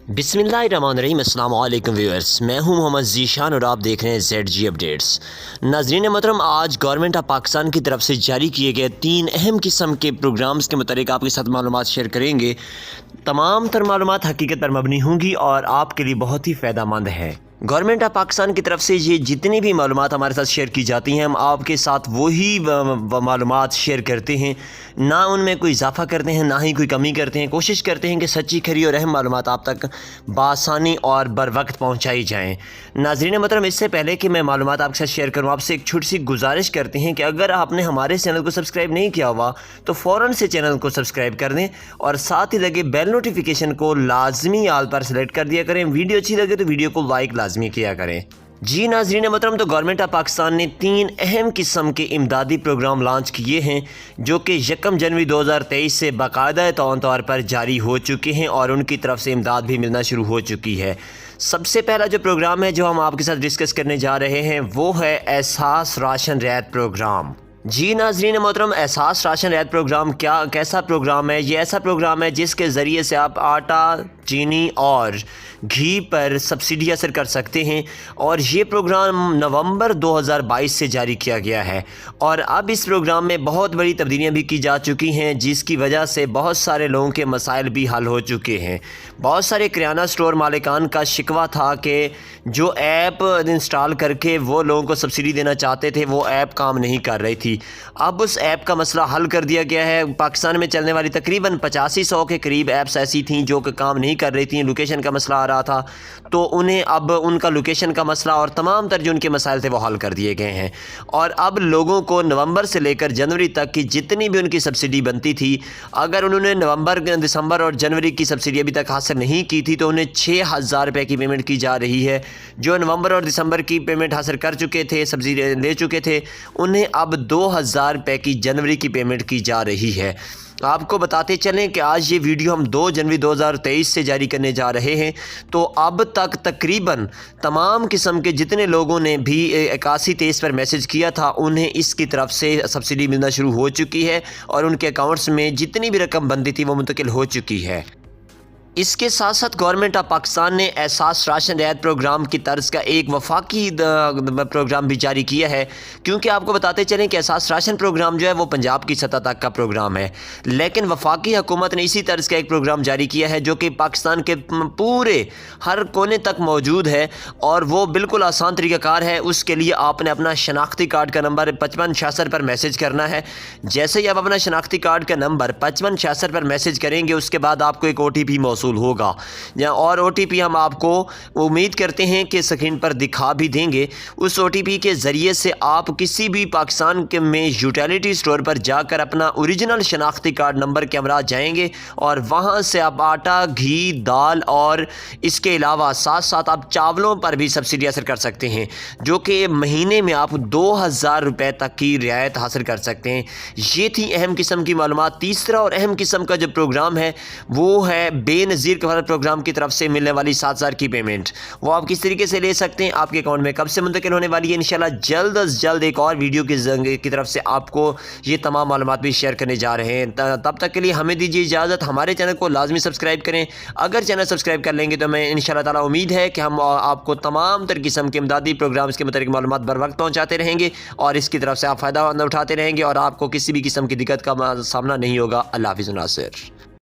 बिस्मिल्लाहिर्रहमानिर्रहीम। अस्सलाम वालेकुम व्यूअर्स, मैं हूं मोहम्मद ज़ीशान और आप देख रहे हैं ZG अपडेट्स। नाज़रीन मोहतरम, आज गवर्नमेंट ऑफ पाकिस्तान की तरफ से जारी किए गए 3 अहम किस्म के प्रोग्राम्स के मुतालिक आपके साथ मालूमात शेयर करेंगे। तमाम तर मालूमात हकीकत पर मबनी होंगी और आपके लिए बहुत ही फ़ायदेमंद है। गवर्नमेंट ऑफ पाकिस्तान की तरफ से ये जितनी भी मालूमात हमारे साथ शेयर की जाती हैं, हम आपके साथ वही मालूमात शेयर करते हैं, ना उनमें कोई इजाफा करते हैं ना ही कोई कमी करते हैं। कोशिश करते हैं कि सच्ची खरी और अहम मालूमात आप तक बआसानी और बर वक्त पहुँचाई जाएँ। नाज़रीन मोहतरम, इससे पहले कि मैं मालूमात आपके साथ शेयर करूँ, आपसे एक छोटी सी गुजारिश करते हैं कि अगर आपने हमारे चैनल को सब्सक्राइब नहीं किया हुआ तो फ़ौरन से चैनल को सब्सक्राइब कर दें और साथ ही लगे बेल नोटिफिकेशन को लाजमी आल पर सेलेक्ट कर दिया करें। वीडियो अच्छी लगे तो वीडियो को लाइक लाजमी किया करें। जी नाज़रीन मोहतरम, तो गवर्नमेंट ऑफ पाकिस्तान ने 3 अहम किस्म के इमदादी प्रोग्राम लॉन्च किए हैं जो कि 1 जनवरी 2023 से बाकायदा तौर पर जारी हो चुके हैं और उनकी तरफ से इमदाद भी मिलना शुरू हो चुकी है। सबसे पहला जो प्रोग्राम है जो हम आपके साथ डिस्कस करने जा रहे हैं वो है एहसास राशन रियायत प्रोग्राम। जी नाज़रीन मोहतरम, एहसास राशन रियायत प्रोग्राम कैसा प्रोग्राम है? ये ऐसा प्रोग्राम है जिसके ज़रिए से आप आटा, चीनी और घी पर सब्सिडी हासिल कर सकते हैं और ये प्रोग्राम नवंबर 2022 से जारी किया गया है और अब इस प्रोग्राम में बहुत बड़ी तब्दीलियां भी की जा चुकी हैं जिसकी वजह से बहुत सारे लोगों के मसाइल भी हल हो चुके हैं। बहुत सारे किराना स्टोर मालिकान का शिकवा था कि जो ऐप इंस्टॉल करके वो लोगों को सब्सिडी देना चाहते थे वो ऐप काम नहीं कर रही थी। अब उस ऐप का मसला हल कर दिया गया है। पाकिस्तान में चलने वाली तकरीबन 8500 के करीब ऐप्स ऐसी थीं जो कि काम नहीं कर रही थी, लोकेशन का मसला आ रहा था, तो उन्हें अब उनका लोकेशन का मसला और तमाम तर जो उनके मसाइल थे वो हल कर दिए गए हैं और अब लोगों को नवंबर से लेकर जनवरी तक की जितनी भी उनकी सब्सिडी बनती थी, अगर उन्होंने नवंबर, दिसंबर और जनवरी की सब्सिडी अभी तक हासिल नहीं की थी तो उन्हें 6000 रुपये की पेमेंट की जा रही है। जो नवंबर और दिसंबर की पेमेंट हासिल कर चुके थे, सब्सिडी ले चुके थे, उन्हें अब 2000 रुपये की जनवरी की पेमेंट की जा रही है। आपको बताते चलें कि आज ये वीडियो हम 2 जनवरी 2023 से जारी करने जा रहे हैं, तो अब तक तकरीबन तमाम किस्म के जितने लोगों ने भी 8123 पर मैसेज किया था उन्हें इसकी तरफ से सब्सिडी मिलना शुरू हो चुकी है और उनके अकाउंट्स में जितनी भी रकम बनती थी वो मुंतकिल हो चुकी है। इसके साथ साथ गवर्नमेंट ऑफ पाकिस्तान ने एहसास राशन रियायत प्रोग्राम की तर्ज का एक वफाकी प्रोग्राम भी जारी किया है, क्योंकि आपको बताते चलें कि एहसास राशन प्रोग्राम जो है वो पंजाब की सतह तक का प्रोग्राम है, लेकिन वफाकी हुकूमत ने इसी तर्ज का एक प्रोग्राम जारी किया है जो कि पाकिस्तान के पूरे हर कोने तक मौजूद है और वो बिल्कुल आसान तरीक़ाकार है। उसके लिए आपने अपना शनाख्ती कार्ड का नंबर 5566 पर मैसेज करना है। जैसे ही आप अपना शनाख्ती कार्ड का नंबर 5566 पर मैसेज करेंगे उसके बाद आपको एक OTP मौसूल होगा और OTP हम आपको उम्मीद करते हैं कि स्क्रीन पर दिखा भी देंगे। उस OTP के ज़रिए से आप किसी भी पाकिस्तान के में यूटिलिटी स्टोर पर जाकर अपना ओरिजिनल शनाख्ती कार्ड नंबर के हमरा जाएंगे और वहां से आप आटा, घी, दाल और इसके अलावा साथ साथ आप चावलों पर भी सब्सिडी हासिल कर सकते हैं जो कि महीने में आप 2000 रुपये तक की रियायत हासिल कर सकते हैं। ये थी अहम किस्म की मालूमात। तीसरा और अहम किस्म का जो प्रोग्राम है वो है बेनज़ीर कफ़ालत प्रोग्राम की तरफ से मिलने वाली 7000 की पेमेंट। वो आप किस तरीके से ले सकते हैं, आपके अकाउंट में कब से मुंतकिल होने वाली है। इंशाल्लाह जल्द अज जल्द एक और वीडियो की तरफ से आपको ये तमाम मालूमात भी शेयर करने जा रहे हैं। तब तक के लिए हमें दीजिए इजाज़त। हमारे चैनल को लाजमी सब्सक्राइब करें। अगर चैनल सब्सक्राइब कर लेंगे तो मैं इंशाल्लाह ताला उम्मीद है कि हम आपको तमाम तर किस्म के इमदादी प्रोग्राम्स के मुताबिक मालूमात बर वक्त पहुँचाते रहेंगे और इसकी तरफ से आप फ़ायदा उठाते रहेंगे और आपको किसी भी किस्म की दिक्कत का सामना नहीं होगा। अल्लाह हाफ़िज़ नासिर।